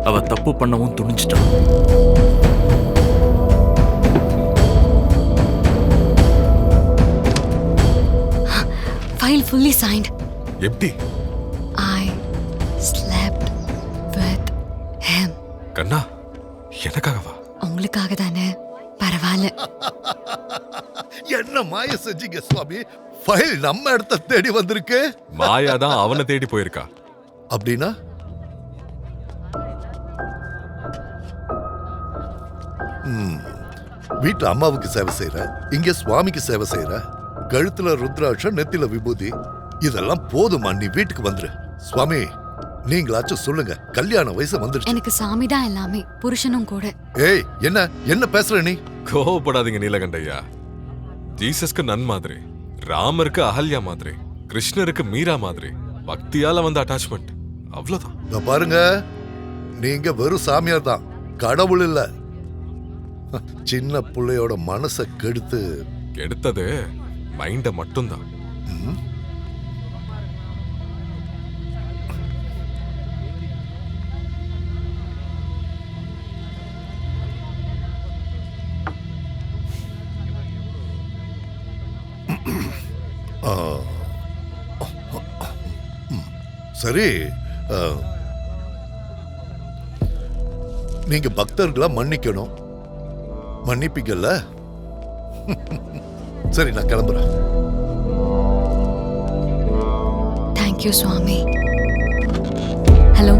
அவ தப்பு பண்ணவும் துணிஞ்சிட்டான். File fully signed. எப்படி? I slept with him. கண்ணா, எனக்காகவா? உங்களுக்காக தானே? பரவாயில்ல. என்ன மாய செஞ்சீங்க சுவாமி? ஃபைல் நம்ம இடத்த தேடி வந்திருக்கு. மாயா தான் அவனை தேடி போயிருக்கா. அப்படின்னா வீட்டுல அம்மாவுக்கு சேவை செய்யற, இங்க சுவாமிக்கு சேவை செய்யற, கழுத்துல ருத்ராட்சம், நெத்தில விபூதி, இதெல்லாம் போதுமா? நீ வீட்டுக்கு வந்துரு. சுவாமி, நீங்களாச்சும் சொல்லுங்க, கல்யாண வயசு வந்துருச்சு. எனக்கு சாமி தான் எல்லாமே, புருஷனும் கூட. ஏய், என்ன என்ன பேசுற நீ? கோவப்படாதீங்க நீலகண்டையா. ஜீசஸ்க்கு நன் மாதிரி, ராமருக்கு அகல்யா மாதிரி, கிருஷ்ணருக்கு மீரா மாதிரி, பக்தியால வந்த அட்டாச்மெண்ட், அவ்வளவுதான். இங்க பாருங்க, நீங்க வெறும் சாமியார் தான், கடவுள் இல்ல. சின்ன பிள்ளையோட மனசை கெடுத்து கெடுத்தது மைண்ட மட்டும்தான். சரி, நீங்க பக்தர்களா மன்னிக்கணும், மன்னிப்பீங்கல்ல? சரி, நான் கிளம்புறேன். தேங்க்யூ சுவாமி. Hello,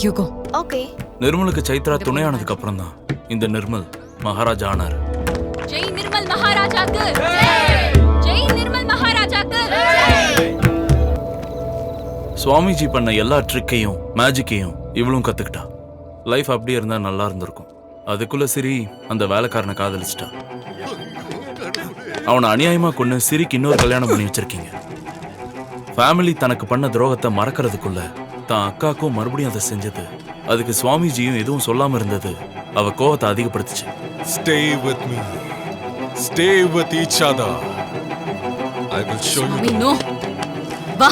you go. ஓகே. நிர்மலுக்கு சைத்ரா துணையானதுக்கு அப்புறம் தான் இந்த நிர்மல் மகாராஜா ஆனார். ஜெய் நிர்மல் மகாராஜாக்கு ஜெய் நிர்மல் மகாராஜாக்கு. சுவாமிஜி பண்ண எல்லா ட்ரிக்கையும் மேஜிக்கையும் இவளும் கத்துக்கிட்டா. லைஃப் அப்படியே இருந்தா நல்லா இருந்திருக்கும். அதுக்குள்ள சிரி அந்த வேலைக்காரனை காதலிச்சிட்டா. அவனை அநியாயமா கொண்டு சிரிக்கு இன்னொரு கல்யாணம் பண்ணி வச்சிருக்கீங்க. ஃபேமிலி தனக்கு பண்ண துரோகத்தை மறக்கிறதுக்குள்ள தான் அக்காக்கும் மறுபடியும் அதை செஞ்சது. அதுக்கு சுவாமிஜியும் எதுவும் சொல்லாம இருந்தது அவ கோவத்தை அதிகப்படுத்துச்சு. Stay with me. Stay with each other. I will show you. சுவாமி, நோ. வா.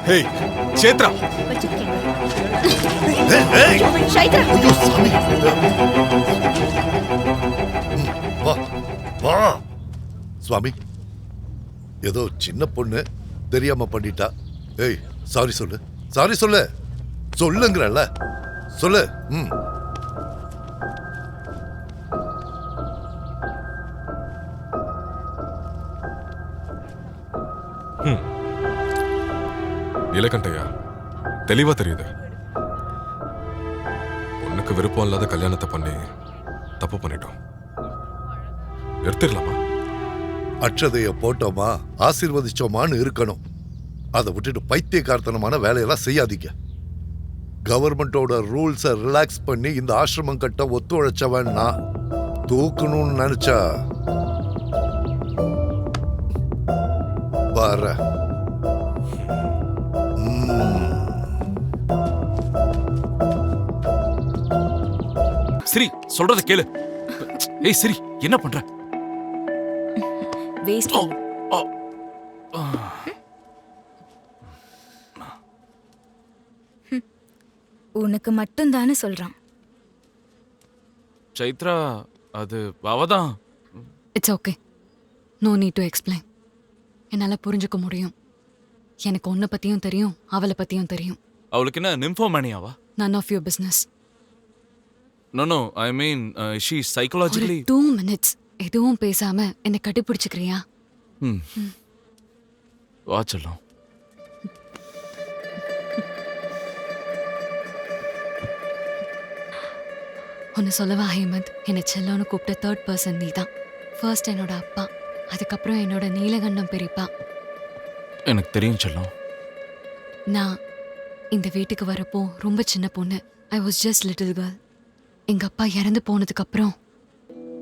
Hey, சேத்ரா. சைத்ரா. ஐயோ, சாமி. வா வா. சுவாமி, ஏதோ சின்ன பொண்ணு தெரியாம பண்ணிட்டா. ஏய், சாரி சொல்லு, சாரி சொல்லு, சொல்லுங்கறல்ல, சொல்லு. நீலகண்டையா, தெளிவா தெரியுது. உனக்கு விருப்பம் இல்லாத கல்யாணத்தை பண்ணி தப்பு பண்ணிட்டோம். நிறுத்திடலாமா? அட்சதைய போட்டோமா, ஆசீர்வதிச்சோமான்னு இருக்கணும். அதை விட்டுட்டு பைத்தியக்காரத்தனமான வேலையெல்லாம் செய்யாதீங்க. கவர்மெண்டோட ரூல்ஸை ரிலாக்ஸ் பண்ணி இந்த ஆசிரமம் கட்ட ஒத்துழைச்சவன் நான். தூக்கணும்னு நினைச்சா வர. சிரி, சொல்றத கேளு. ஏய் சிரி, என்ன பண்ற? வேஸ்ட். உனக்கு மட்டும் தானே சொல்றான். சைத்ரா, அது அவதான். It's okay, no need to explain. என்னால் புரிஞ்சுக்க முடியும். எனக்கு உன்னை பற்றியும் தெரியும், அவளை பற்றியும் தெரியும். அவளுக்கு என்ன நிம்ஃபோமேனியாவா? None of your business. No, I mean she psychologically. 2 minutes எதுவும் பேசாம என்னை கட்டிப்பிடிச்சுக்கிறியா? வா செல்லம். ஒன்று சொல்லவா ஹேமந்த், என்னை செல்லோன்னு கூப்பிட்ட 3rd person நீ தான். ஃபர்ஸ்ட் என்னோட அப்பா, அதுக்கப்புறம் என்னோட நீலகண்டம் பெரியப்பா. எனக்கு தெரியும் செல்லம். நான் இந்த வீட்டுக்கு வரப்போ ரொம்ப சின்ன பொண்ணு. I was just little girl. எங்க அப்பா இறந்து போனதுக்கு அப்புறம்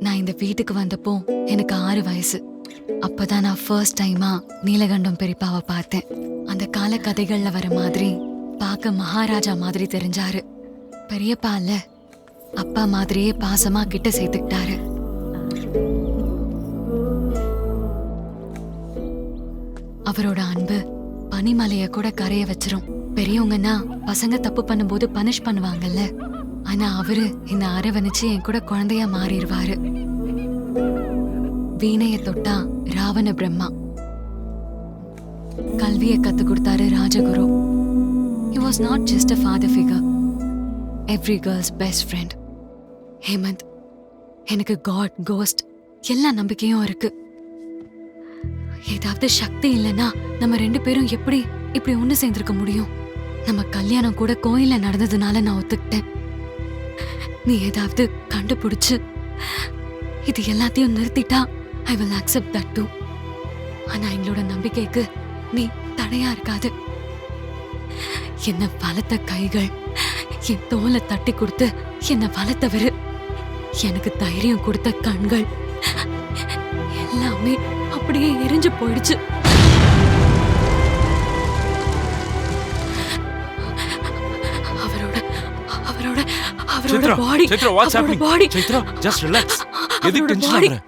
நான் இந்த வீட்டுக்கு வந்தப்போ எனக்கு 6 வயசு. அப்பதான் நான் ஃபர்ஸ்ட் டைமா நீலகண்டம் பெரியப்பாவை பார்த்தேன். அந்த கால கதைகள்ல வர மாதிரி பார்க்க மகாராஜா மாதிரி தெரிஞ்சாரு. பெரியப்பா இல்ல, அப்பா மாதிரியே பாசமா கிட்ட சேர்த்துக்கிட்டாரு. அவரோட அன்பு பனிமலைய கூட கரைய வச்சிரும். பெரியவங்கன்னா பசங்க தப்பு பண்ணும்போது பனிஷ் பண்ணுவாங்கல்ல, ஆனா அவரு என்ன அரவணைச்சு என் கூட குழந்தையா மாறிடுவாரு. வீணைய தொட்டா ராவண பிரம்மா, கல்வியை கத்து கொடுத்தாரு Rajguru. He was not just a father figure, every girl's best friend. Hemant, எனக்கு காட், கோஸ்ட் எல்லா நம்பிக்கையும் இருக்கு. ஏதாவது சக்தி இல்லைன்னா நம்ம 2 பேரும் எப்படி இப்படி ஒண்ணு சேர்ந்திருக்க முடியும்? நம்ம கல்யாணம் கூட கோயில்ல நடந்ததுனால நான் ஒத்துக்கிட்டேன். நீ ஏதாவது கண்டுபிடிச்சு இது எல்லாத்தையும் நிறுத்திட்டா I will accept that too. ஆனா எங்களோட நம்பிக்கைக்கு நீ தடையா இருக்காது. என்ன வளர்த்த கைகள், என் தோலை தட்டி கொடுத்து என்ன வளர்த்தவரு, எனக்கு தைரியம் கொடுத்த கண்கள் எல்லாமே அப்படியே எரிஞ்சு போயிடுச்சு. அவரோட அவரோட அவரோட பாடி, சைத்ரா, what's அவரோட happening? பாடி, சைத்ரா, just relax. எதுக்கு அவரோட டென்ஷன் body. ஆகுற?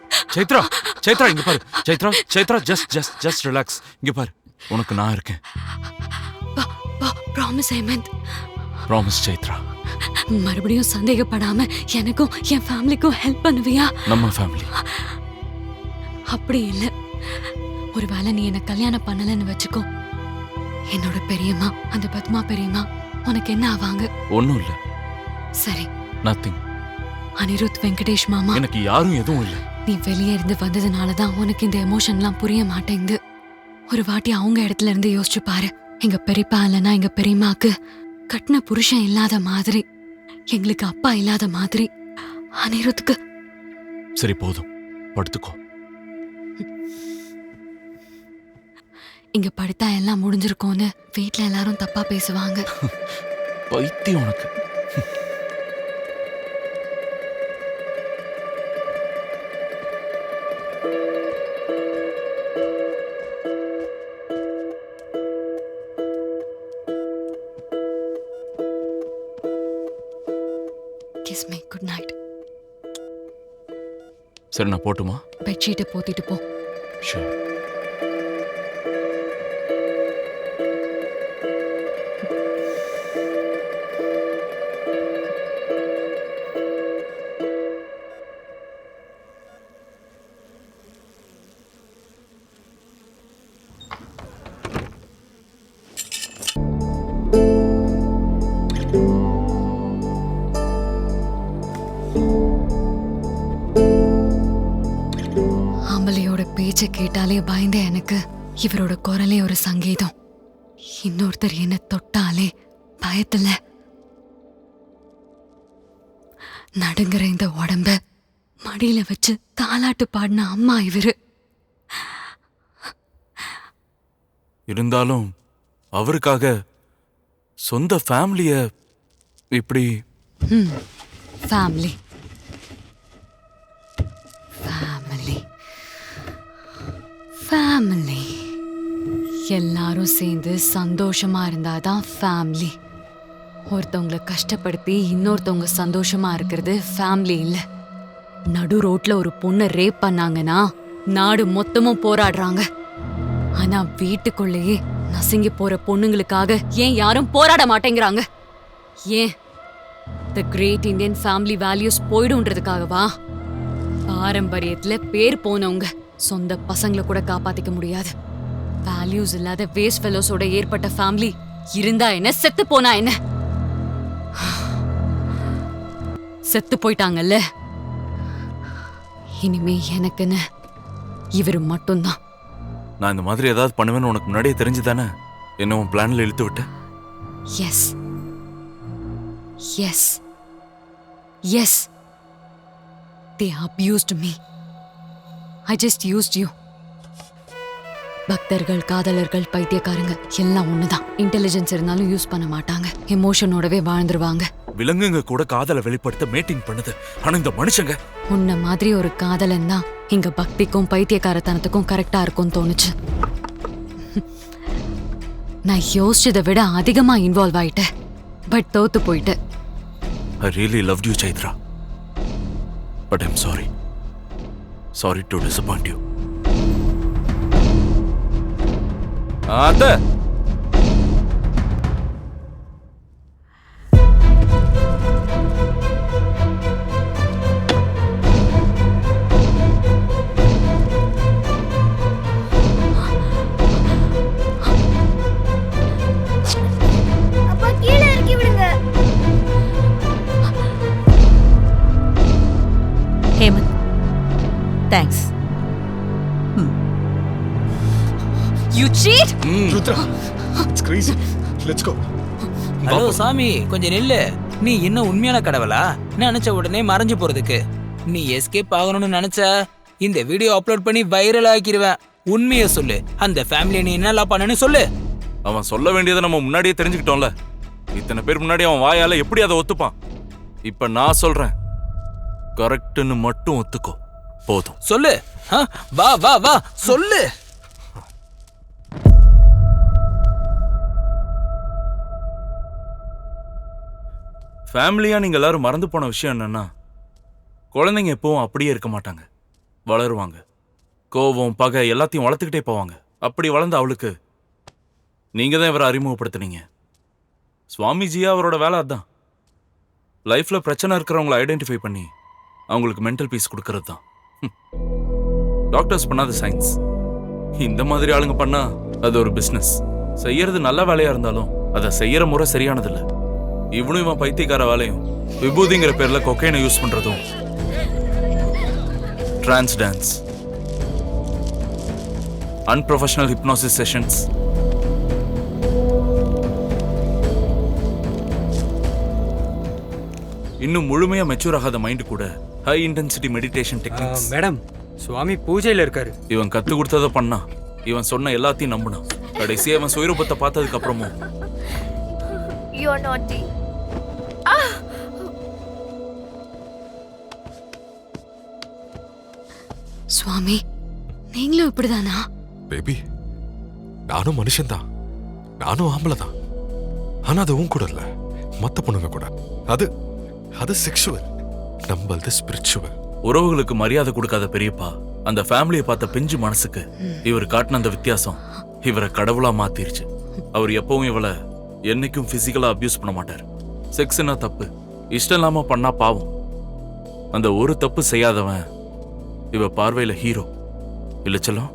சைத்ரா, இங்க பாரு. Chaitra, just relax. இங்க பாரு, உனக்கு நான் இருக்கேன். Promise Hemant, promise Chaitra. மறுபடியும் சந்தேகப்படாம எனக்கும் என் ஃபேமிலிக்கும் ஹெல்ப் பண்ணுவியா? நம்ம ஃபேமிலி. அப்படி இல்ல, ஒருவேளை நீ என்ன கல்யாணம் பண்ணலன்னு வச்சுக்கோ, என்னோட பெரியம்மா, அந்த பத்மா பெரியம்மா உனக்கு என்ன ஆவாங்க? ஒண்ணும் இல்ல. சரி, நத்திங். அனிருத் வெங்கடேஷ் மாமா, எனக்கு யாரும் எதுவும் இல்ல. நீ வெளியே இருந்து வந்ததுனாலதான் உனக்கு இந்த எமோஷன்லாம் புரிய மாட்டேங்குது. ஒரு வாட்டி அவங்க இடத்துல இருந்து யோசிச்சு பாரு. எங்க பெரியப்பா இல்லைன்னா எங்க பெரியம்மாக்கு கட்டின புருஷன் இல்லாத மாதிரி, எங்களுக்கு அப்பா இல்லாத மாதிரி, அனிருத்துக்கு. சரி போதும், படுத்துக்கோ. இங்க படுத்தா எல்லாம் முடிஞ்சிருக்கோன்னு வீட்ல எல்லாரும் தப்பா பேசுவாங்க. பைத்தியம் உனக்கு. Kiss me, good night. சரி, நான் போட்டுமா? பெட்ஷீட்டை போத்திட்டு போ. Sure. ஆம்பளையோட பேச்சை கேட்டாலே பயந்த எனக்கு இவரோட குரலே ஒரு சங்கீதம். இன்னொருத்தர் என்ன தொட்டாலே பயத்துல நடுங்குற இந்த உடம்ப மடியில வச்சு தாலாட்டு பாடின அம்மா இவரு. இருந்தாலும் அவருக்காக சொந்த ஃபேமிலிய இப்படி. ஃபேமிலி ஃபேமிலி ஃபேமிலி எல்லாரும் சேர்ந்து சந்தோஷமா இருந்தாதான் ஃபேமிலி. ஒருத்தவங்களை கஷ்டப்படுத்தி இன்னொருத்தவங்க சந்தோஷமா இருக்கிறது ஃபேமிலி இல்ல. நடு ரோட்ல ஒரு பொண்ணை ரேப் பண்ணாங்கன்னா நாடு மொத்தமும் போராடுறாங்க. ஆனா வீட்டுக்குள்ளேயே நசுங்கி போற பொண்ணுங்களுக்காக ஏன் யாரும் போராட மாட்டேங்கிறாங்க? ஏன் தி கிரேட் இந்தியன் ஃபேமிலி வேல்யூஸ் போயிடும்ன்றதுக்காகவா? பாரம்பரியத்துல பேர் போனவங்க சொந்த பசங்களை கூட காப்பாத்திக்க முடியாது. வேல்யூஸ் இல்லாத வேஸ்ட் ஃபெலோஸோட ஏற்பட்ட ஃபேமிலி இருந்தா என்ன, செத்து போனா என்ன? செத்து போயிட்டாங்கல்ல. இனிமே எனக்குன்னு இவரு மட்டும்தான். நான் இந்த மாதிரி ஏதாவது பண்ணுவேன்னு உனக்கு முன்னாடியே தெரிஞ்சுதானே என்ன உன் பிளான்ல இழுத்து விட்ட? Yes yes yes, they abused me. I just used you. பக்தர்கள், காதலர்கள், பைத்தியக்காரங்க எல்லாம் ஒண்ணுதான். இன்டெலிஜென்ஸ் இருந்தாலும் யூஸ் பண்ண மாட்டாங்க. எமோஷனோடவே வாழ்ந்துருவாங்க. விலங்குங்க கூட காதலை வெளிப்படுத்த மீட்டிங் பண்ணுது. ஆனா இந்த மனுஷங்க உன்ன மாதிரி ஒரு காதலன் தான் இங்க பக்திக்கும் பைத்தியக்காரத்தனத்துக்கும் கரெக்டா இருக்கும்னு தோணுச்சு. நான் யோசிச்சதை விட அதிகமா இன்வால்வ் ஆயிட்டேன். பட் தோத்து போயிட்டேன். I really loved you, Chaitra. But I'm sorry. Sorry to disappoint you. அத்தை, அப்பா கீழே இறக்கி விடுங்க. Hemant, thanks. You cheat. Rudra, it's crazy. Let's go. Hello சாமி, கொஞ்சம் நில்லு. நீ இன்னும் உண்மையான கடவுளா? நினைச்ச உடனே மறைஞ்சு போறதுக்கு. நீ எஸ்கேப் ஆகணும்னு நினைச்ச இந்த வீடியோ அப்லோட் பண்ணி வைரல் ஆக்கிடுவேன். உண்மையை சொல்லு, அந்த ஃபேமிலியை நீ என்னலாம் பண்ணனு சொல்லு. அவன் சொல்ல வேண்டியதை நம்ம முன்னாடியே தெரிஞ்சுக்கிட்டோம்ல. இத்தனை பேர் முன்னாடி அவன் வாயால எப்படி அதை ஒத்துப்பான்? இப்ப நான் சொல்றேன், கரெக்ட்னு மட்டும் ஒத்துக்கோ போதும். சொல்லு. வா வா வா சொல்லு. ஃபேமிலியா நீங்க எல்லாரும் மறந்து போன விஷயம் என்னன்னா, குழந்தைங்க எப்பவும் அப்படியே இருக்க மாட்டாங்க, வளருவாங்க. கோபம், பகை எல்லாத்தையும் வளர்த்துக்கிட்டே போவாங்க. அப்படி வளர்ந்த அவளுக்கு நீங்க தான் இவரை அறிமுகப்படுத்துனீங்க. சுவாமிஜியா அவரோட வேலை அதான். லைஃப்ல பிரச்சனை இருக்கிறவங்களை ஐடென்டிஃபை பண்ணி அவங்களுக்கு மென்டல் பீஸ் கொடுக்கறது தான். டாக்டர்ஸ் பண்ணாத சயின்ஸ். இந்த மாதிரி ஆளுங்க பண்ணா அது ஒரு பிசினஸ். செய்யறது நல்ல வேலையா இருந்தாலும் அதை செய்யற முறை சரியானதில்ல. இவனும் இவன் பைத்தியக்கார வேலையும் விபூதிங்கிற பேர்ல கொக்கைனை யூஸ் பண்றதும், trance dance, unprofessional hypnosis sessions, இன்னும் முழுமையா மெச்சூர் ஆகாத மைண்ட் கூட high intensity meditation techniques. Madam, சுவாமி பூஜையில இருக்காரு. இவன் கத்து கொடுத்ததை பண்ணா, இவன் சொன்ன எல்லாத்தையும் நம்பினான். கடைசியா இவன் சுயரூபத்தை பார்த்ததுக்கு அப்புறமும் You are naughty. சுவாமி, நீங்களும் இப்படிதானா? பேபி, நானும் மனுஷன்தான், நானும் ஆம்பளை தான். ஆனா அது உன் கூட இல்ல, மத்த பொண்ணுங்க கூட. அது அது செக்ஷுவல், நம்மளது ஸ்பிரிச்சுவல். உறவுகளுக்கு மரியாதை கொடுக்காத பெரியப்பா அந்த ஃபேமிலியை பார்த்த பிஞ்சு மனசுக்கு இவர் காட்டின அந்த வித்தியாசம் இவரை கடவுளா மாத்திருச்சு. அவர் எப்பவும் இவளை என்னைக்கும் பிசிக்கலா அபியூஸ் பண்ண மாட்டார். செக்ஸ்னா தப்பு, இஷ்டம் இல்லாம பண்ணா பாவம். அந்த ஒரு தப்பு செய்யாதவன் இவ பார்வையில ஹீரோ இல்ல செல்லம்.